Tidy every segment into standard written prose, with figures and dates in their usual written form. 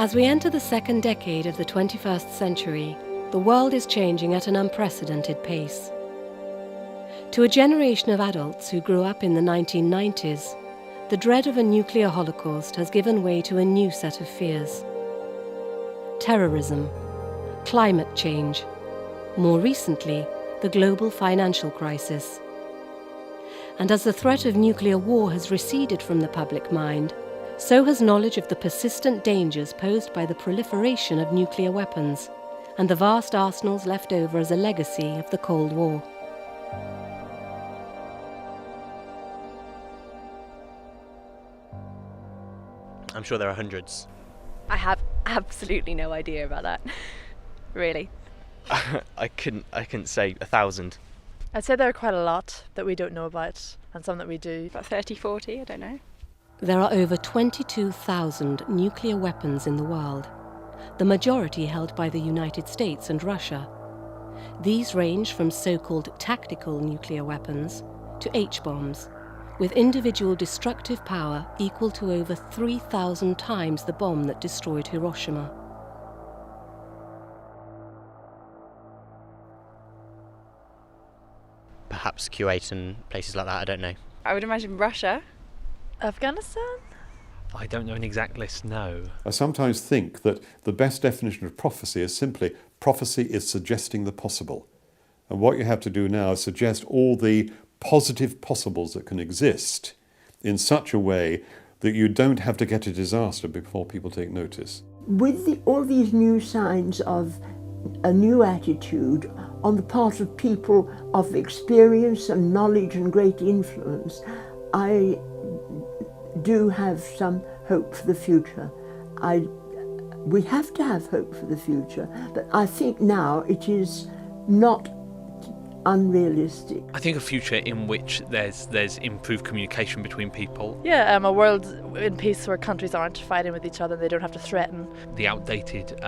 As we enter the second decade of the 21st century, the world is changing at an unprecedented pace. To a generation of adults who grew up in the 1990s, the dread of a nuclear holocaust has given way to a new set of fears. Terrorism, climate change, more recently, the global financial crisis. And as the threat of nuclear war has receded from the public mind, so has knowledge of the persistent dangers posed by the proliferation of nuclear weapons and the vast arsenals left over as a legacy of the Cold War. I'm sure there are hundreds. I have absolutely no idea about that. Really. I couldn't say 1,000. I'd say there are quite a lot that we don't know about, and some that we do. About 30, 40, I don't know. There are over 22,000 nuclear weapons in the world, the majority held by the United States and Russia. These range from so-called tactical nuclear weapons to H-bombs, with individual destructive power equal to over 3,000 times the bomb that destroyed Hiroshima. Perhaps Kuwait and places like that, I don't know. I would imagine Russia. Afghanistan? I don't know an exact list, no. I sometimes think that the best definition of prophecy is simply prophecy is suggesting the possible. And what you have to do now is suggest all the positive possibles that can exist in such a way that you don't have to get a disaster before people take notice. With all these new signs of a new attitude on the part of people of experience and knowledge and great influence, I do have some hope for the future. We have to have hope for the future, but I think now it is not unrealistic. I think a future in which there's improved communication between people. Yeah, a world in peace where countries aren't fighting with each other, they don't have to threaten. The outdated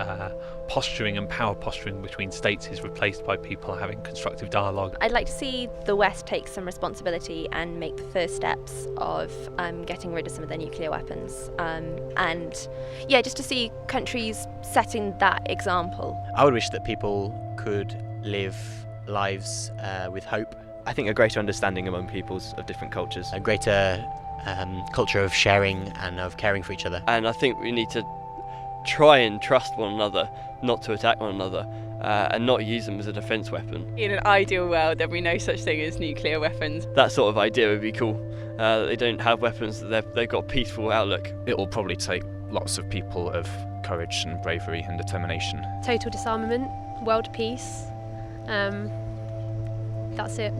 posturing and power posturing between states is replaced by people having constructive dialogue. I'd like to see the West take some responsibility and make the first steps of getting rid of some of their nuclear weapons. And yeah, just to see countries setting that example. I would wish that people could live lives with hope. I think a greater understanding among peoples of different cultures. A greater culture of sharing and of caring for each other. And I think we need to try and trust one another, not to attack one another, and not use them as a defence weapon. In an ideal world, there'd be no such thing as nuclear weapons. That sort of idea would be cool. That they don't have weapons, that they've got a peaceful outlook. It will probably take lots of people of courage and bravery and determination. Total disarmament, world peace. That's it.